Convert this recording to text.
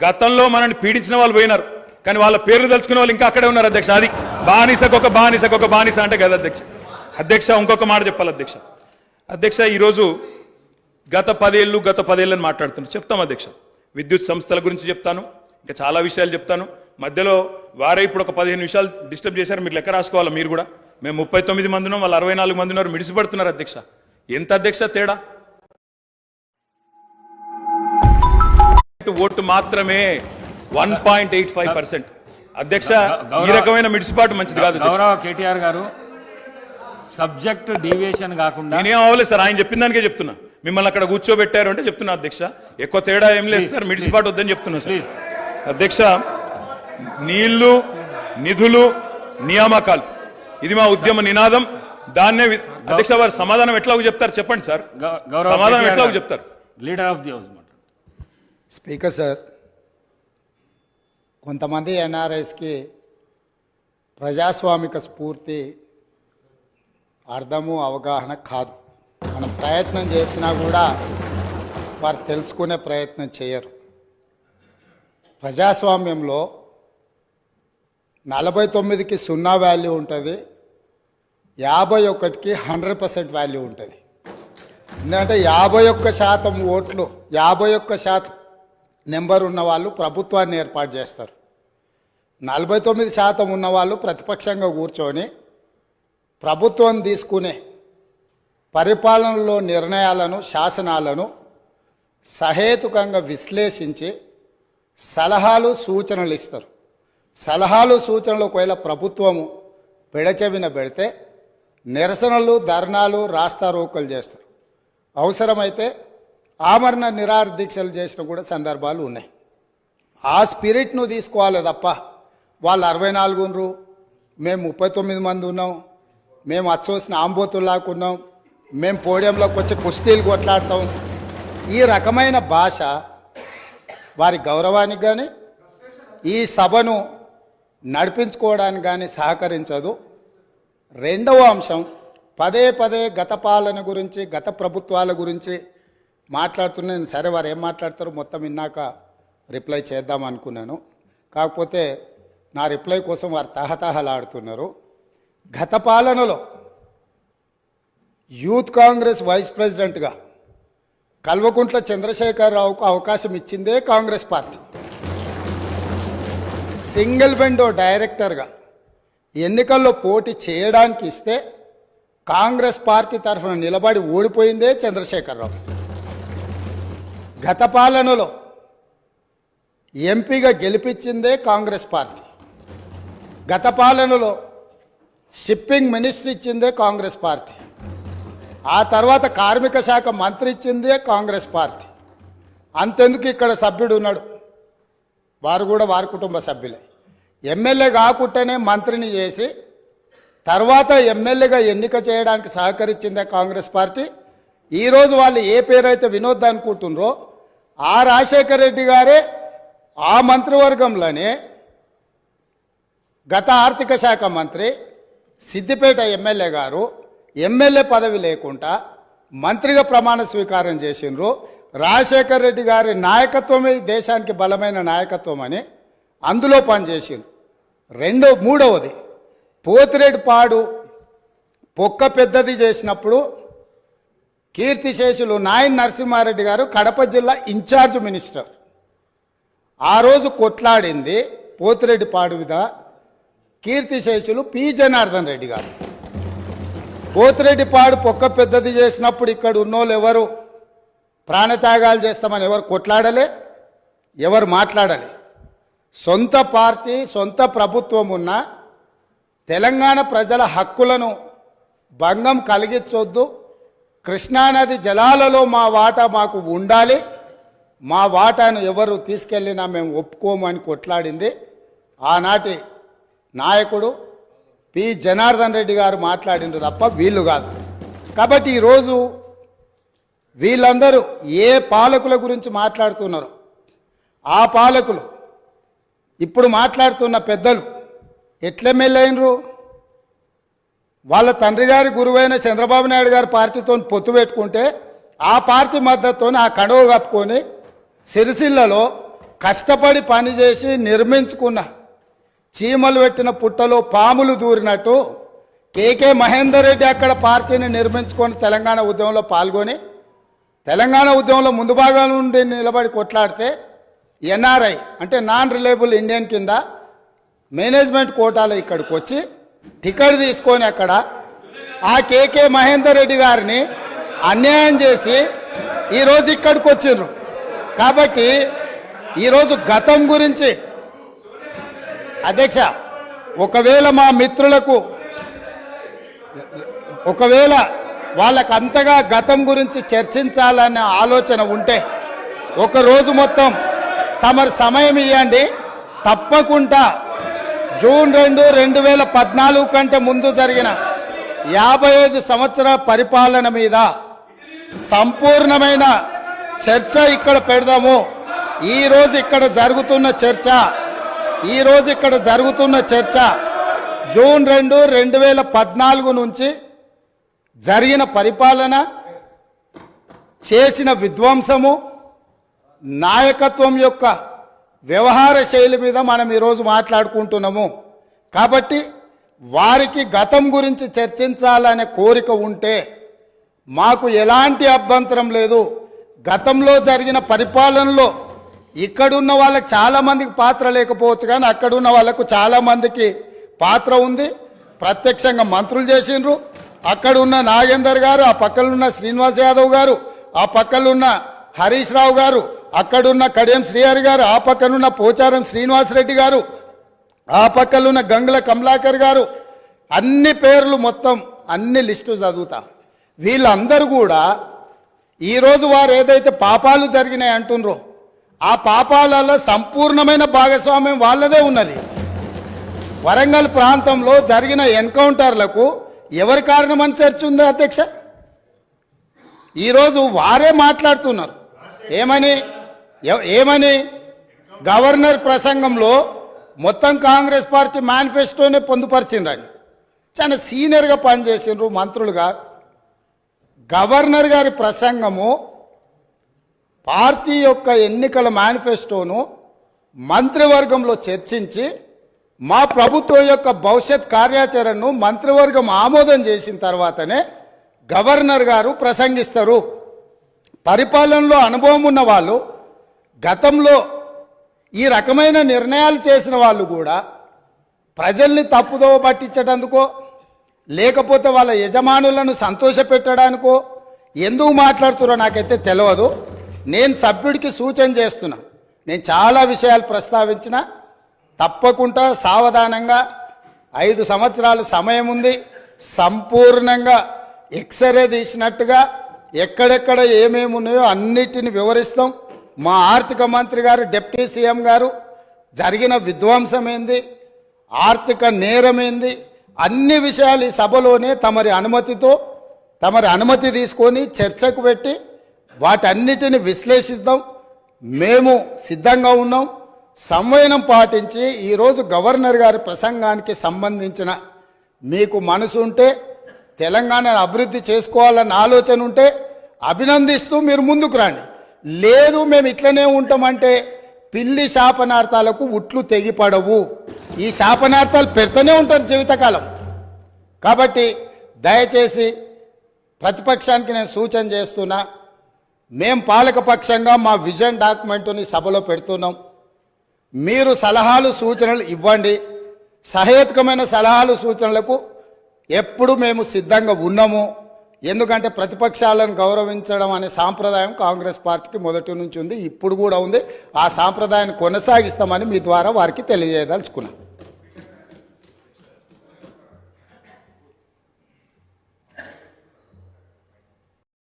గతంలో మనల్ని పీడించిన వాళ్ళు పోయినారు, కానీ వాళ్ళ పేర్లు తెలుసుకునే వాళ్ళు ఇంకా అక్కడే ఉన్నారు అధ్యక్ష. అది బానిసకొక బానిస అంటే కదా అధ్యక్ష. అధ్యక్ష ఇంకొక మాట చెప్పాలి అధ్యక్ష. అధ్యక్ష ఈరోజు గత 10 ఏళ్ళని మాట్లాడుతున్నాను, చెప్తాం అధ్యక్ష. విద్యుత్ సంస్థల గురించి చెప్తాను, ఇంకా చాలా విషయాలు చెప్తాను. మధ్యలో వారే ఇప్పుడు ఒక 15 నిమిషాలు డిస్టర్బ్ చేశారు, మీరు లెక్క రాసుకోవాలి. మీరు కూడా మేము 39 మంది ఉన్నాం, వాళ్ళు 64 మంది ఉన్నారు, మిడిసిపడుతున్నారు అధ్యక్ష. ఎంత అధ్యక్ష తేడా? ఓటు మాత్రమే 1.85%. అధ్యక్ష ఈ రకమైన మిడిసిపాటు మంచిది కాదు. గౌరవ కేటీఆర్ గారు, సబ్జెక్ట్ డీవియేషన్ కాకుండా నేనేం అవ్వలేదు సార్, ఆయన చెప్పిన దానికే చెప్తున్నా. మిమ్మల్ని అక్కడ కూర్చోబెట్టారు అంటే చెప్తున్నా అధ్యక్ష. ఎక్కువ తేడా ఏం లేదు సార్, మిడిసిపాటు వద్దని చెప్తున్నా సార్. అధ్యక్ష నీళ్లు, నిధులు, నియామకాలు ఇది మా ఉద్యమ నినాదం. దాన్నే అధ్యక్ష వారు సమాధానం ఎట్లా చెప్తారు చెప్పండి సార్, సమాధానం ఎట్లా చెప్తారు? Leader of the house. Speaker sir, కొంతమంది ఎన్ఆర్ఐస్కి ప్రజాస్వామిక స్ఫూర్తి అర్థము అవగాహన కాదు. మనం ప్రయత్నం చేసినా కూడా వారు తెలుసుకునే ప్రయత్నం చేయరు. ప్రజాస్వామ్యంలో 49కి 0 వాల్యూ ఉంటుంది, 51కి 100% వాల్యూ ఉంటుంది. ఎందుకంటే 51% ఓట్లు, 51% నెంబర్ ఉన్న వాళ్ళు ప్రభుత్వాన్ని ఏర్పాటు చేస్తారు. 49% ఉన్నవాళ్ళు ప్రతిపక్షంగా కూర్చొని ప్రభుత్వం తీసుకునే పరిపాలనలో నిర్ణయాలను, శాసనాలను సహేతుకంగా విశ్లేషించి సలహాలు, సూచనలు ఇస్తారు. సలహాలు, సూచనలు ఒకవేళ ప్రభుత్వము పెడచెవిన పెడితే నిరసనలు, ధర్నాలు, రాస్తారోకలు చేస్తారు. అవసరమైతే ఆమరణ నిరాహార దీక్షలు చేసిన కూడా సందర్భాలు ఉన్నాయి. ఆ స్పిరిట్ను తీసుకోవాలి తప్ప వాళ్ళు 64 ఉన్నారు, మేము 39 మంది ఉన్నాం, మేము అచ్చోసిన ఆంబోతుల్లాగా ఉన్నాం, మేము పోడియంలోకి వచ్చి కుస్తీలు కొట్లాడతాం, ఈ రకమైన భాష వారి గౌరవానికి కానీ ఈ సభను నడిపించుకోవడానికి కానీ సహకరించదు. రెండవ అంశం, పదే గత పాలన గురించి, గత ప్రభుత్వాల గురించి మాట్లాడుతున్నాను. సరే, వారు ఏం మాట్లాడతారో మొత్తం విన్నాక రిప్లై చేద్దాం అనుకున్నాను. కాకపోతే నా రిప్లై కోసం వారు తహతహలాడుతున్నారు. గత పాలనలో యూత్ కాంగ్రెస్ వైస్ ప్రెసిడెంట్గా కల్వకుంట్ల చంద్రశేఖరరావుకు అవకాశం ఇచ్చిందే కాంగ్రెస్ పార్టీ. సింగిల్ విండో డైరెక్టర్గా ఎన్నికల్లో పోటీ చేయడానికి ఇస్తే కాంగ్రెస్ పార్టీ తరఫున నిలబడి ఓడిపోయిందే చంద్రశేఖరరావు. గత పాలనలో ఎంపీగా గెలిపించిందే కాంగ్రెస్ పార్టీ. గత పాలనలో షిప్పింగ్ మినిస్టర్ ఇచ్చిందే కాంగ్రెస్ పార్టీ. ఆ తర్వాత కార్మిక శాఖ మంత్రి ఇచ్చిందే కాంగ్రెస్ పార్టీ. అంతెందుకు ఇక్కడ సభ్యుడు ఉన్నాడు, వారు కూడా వారి కుటుంబ సభ్యులే. ఎమ్మెల్యే కాకుండానే మంత్రిని చేసి తర్వాత ఎమ్మెల్యేగా ఎన్నిక చేయడానికి సహకరించిందే కాంగ్రెస్ పార్టీ. ఈరోజు వాళ్ళు ఏ పేరైతే వినోద్ అనుకుంటున్నారో ఆ రాజశేఖర రెడ్డి గారే ఆ మంత్రివర్గంలోనే గత ఆర్థిక శాఖ మంత్రి, సిద్దిపేట ఎమ్మెల్యే గారు ఎమ్మెల్యే పదవి లేకుండా మంత్రిగా ప్రమాణ స్వీకారం చేసిండ్రు. రాజశేఖర రెడ్డి గారి నాయకత్వమే దేశానికి బలమైన నాయకత్వం అని అందులో పనిచేసిండ్రు. మూడవది, పోతిరెడ్డిపాడు పొక్క పెద్దది చేసినప్పుడు కీర్తిశేషులు నాయన్ నరసింహారెడ్డి గారు కడప జిల్లా ఇన్ఛార్జ్ మినిస్టర్. ఆ రోజు కొట్లాడింది పోతిరెడ్డిపాడు మీద కీర్తిశేషులు పి జనార్దన్ రెడ్డి గారు. పోతిరెడ్డిపాడు పొక్క పెద్దది చేసినప్పుడు ఇక్కడ ఉన్నోళ్ళు ఎవరు ప్రాణత్యాగాలు చేస్తామని ఎవరు కొట్లాడలే, ఎవరు మాట్లాడలే. సొంత పార్టీ, సొంత ప్రభుత్వం ఉన్న తెలంగాణ ప్రజల హక్కులను భంగం కలిగించొద్దు, కృష్ణానది జలాలలో మా వాటా మాకు ఉండాలి, మా వాటాను ఎవరు తీసుకెళ్ళినా మేము ఒప్పుకోమని కొట్లాడింది ఆనాటి నాయకుడు పి జనార్దన్ రెడ్డి గారు మాట్లాడిండ్రు తప్ప వీళ్ళు కాదు. కాబట్టి ఈరోజు వీళ్ళందరూ ఏ పాలకుల గురించి మాట్లాడుతున్నారో ఆ పాలకులు ఇప్పుడు మాట్లాడుతున్న పెద్దలు ఎట్లెమ్మెల్యే అయినరు? వాళ్ళ తండ్రి గారి గురువైన చంద్రబాబు నాయుడు గారి పార్టీతో పొత్తు పెట్టుకుంటే ఆ పార్టీ మద్దతుతో ఆ కండువ కప్పుకొని సిరిసిల్లలో కష్టపడి పనిచేసి నిర్మించుకున్న చీమలు పెట్టిన పుట్టలో పాములు దూరినట్టు కేకే మహేందర్ రెడ్డి అక్కడ పార్టీని నిర్మించుకొని తెలంగాణ ఉద్యమంలో పాల్గొని తెలంగాణ ఉద్యమంలో ముందు భాగం నుండి నిలబడి కొట్లాడితే ఎన్ఆర్ఐ అంటే నాన్ రిలయబుల్ ఇండియన్ కింద మేనేజ్మెంట్ కోటాలో ఇక్కడికి వచ్చి టికెట్ తీసుకొని అక్కడ ఆ కేకే మహేందర్ రెడ్డి గారిని అన్యాయం చేసి ఈరోజు ఇక్కడికి వచ్చిర్రు. కాబట్టి ఈరోజు గతం గురించి అధ్యక్ష ఒకవేళ మా మిత్రులకు ఒకవేళ వాళ్ళకు అంతగా గతం గురించి చర్చించాలనే ఆలోచన ఉంటే ఒక రోజు మొత్తం తమరు సమయం ఇవ్వండి. తప్పకుండా జూన్ 2, 2014 కంటే ముందు జరిగిన 55 సంవత్సరాల పరిపాలన మీద సంపూర్ణమైన చర్చ ఇక్కడ పెడదాము. ఈరోజు ఇక్కడ జరుగుతున్న చర్చ జూన్ 2, 2014 నుంచి జరిగిన పరిపాలన, చేసిన విధ్వంసము, నాయకత్వం యొక్క వ్యవహార శైలి మీద మనం ఈరోజు మాట్లాడుకుంటున్నాము. కాబట్టి వారికి గతం గురించి చర్చించాలనే కోరిక ఉంటే మాకు ఎలాంటి అభ్యంతరం లేదు. గతంలో జరిగిన పరిపాలనలో ఇక్కడున్న వాళ్ళకి చాలామందికి పాత్ర లేకపోవచ్చు, కానీ అక్కడున్న వాళ్ళకు చాలామందికి పాత్ర ఉంది. ప్రత్యక్షంగా మంత్రులు చేసిండ్రు. అక్కడున్న నాగేందర్ గారు, ఆ పక్కనున్న శ్రీనివాస్ యాదవ్ గారు, ఆ పక్కనున్న హరీష్ రావు గారు, అక్కడున్న కడియం శ్రీహరి గారు, ఆ పక్కనున్న పోచారం శ్రీనివాసరెడ్డి గారు, ఆ పక్కనున్న గంగుల కమలాకర్ గారు, అన్ని పేర్లు మొత్తం అన్ని లిస్టు చదువుతా. వీళ్ళందరూ కూడా ఈరోజు వారు ఏదైతే పాపాలు జరిగినాయి అంటుండ్రో ఆ పాపాలలో సంపూర్ణమైన భాగస్వామ్యం వాళ్ళదే ఉన్నది. వరంగల్ ప్రాంతంలో జరిగిన ఎన్కౌంటర్లకు ఎవరి కారణమని చర్చ ఉంది అధ్యక్ష? ఈరోజు వారే మాట్లాడుతున్నారు. ఏమని గవర్నర్ ప్రసంగంలో మొత్తం కాంగ్రెస్ పార్టీ మేనిఫెస్టోనే పొందుపరిచిండ్రని చాలా సీనియర్గా పనిచేసిండ్రు మంత్రులుగా. గవర్నర్ గారి ప్రసంగము పార్టీ యొక్క ఎన్నికల మేనిఫెస్టోను మంత్రివర్గంలో చర్చించి మా ప్రభుత్వం యొక్క భవిష్యత్ కార్యాచరణను మంత్రివర్గం ఆమోదం చేసిన తర్వాతనే గవర్నర్ గారు ప్రసంగిస్తారు. పరిపాలనలో అనుభవం ఉన్న వాళ్ళు, గతంలో ఈ రకమైన నిర్ణయాలు చేసిన వాళ్ళు కూడా ప్రజల్ని తప్పుదోవ పట్టించడానికో లేకపోతే వాళ్ళ యజమానులను సంతోషపెట్టడానికో ఎందుకు మాట్లాడుతున్నారో నాకైతే తెలియదు. నేను సభ్యుడికి సూచన చేస్తున్నా. నేను చాలా విషయాలు ప్రస్తావించిన, తప్పకుండా సావధానంగా 5 సంవత్సరాలు సమయం ఉంది. సంపూర్ణంగా ఎక్స్రే తీసినట్టుగా ఎక్కడెక్కడ ఏమేమి ఉన్నాయో అన్నిటిని వివరిస్తాం. మా ఆర్థిక మంత్రి గారు, డిప్యూటీ సీఎం గారు జరిగిన విధ్వంసం ఏంది, ఆర్థిక నేరం ఏంది, అన్ని విషయాలు ఈ సభలోనే తమరి అనుమతి తీసుకొని చర్చకు పెట్టి వాటన్నిటిని విశ్లేషిద్దాం. మేము సిద్ధంగా ఉన్నాం. సంవయనం పాటించి ఈరోజు గవర్నర్ గారి ప్రసంగానికి సంబంధించిన మీకు మనసు ఉంటే, తెలంగాణను అభివృద్ధి చేసుకోవాలన్న ఆలోచన ఉంటే అభినందిస్తూ మీరు ముందుకు రండి. లేదు మేము ఇట్లనే ఉంటామంటే పిల్లి శాపనార్థాలకు ఉట్లు తెగిపడవు. ఈ శాపనార్థాలు పెడుతూనే ఉంటారు జీవితకాలం. కాబట్టి దయచేసి ప్రతిపక్షానికి నేను సూచన చేస్తున్నా, మేం పాలకపక్షంగా మా విజన్ డాక్యుమెంటుని సభలో పెడుతున్నాం. మీరు సలహాలు సూచనలు ఇవ్వండి. సహేతుకమైన సలహాలు సూచనలకు ఎప్పుడు మేము సిద్ధంగా ఉన్నాము. ఎందుకంటే ప్రతిపక్షాలను గౌరవించడం అనే సాంప్రదాయం కాంగ్రెస్ పార్టీకి మొదటి నుంచి ఉంది, ఇప్పుడు కూడా ఉంది. ఆ సాంప్రదాయాన్ని కొనసాగిస్తామని మీ ద్వారా వారికి తెలియజేయదలుచుకున్నాం.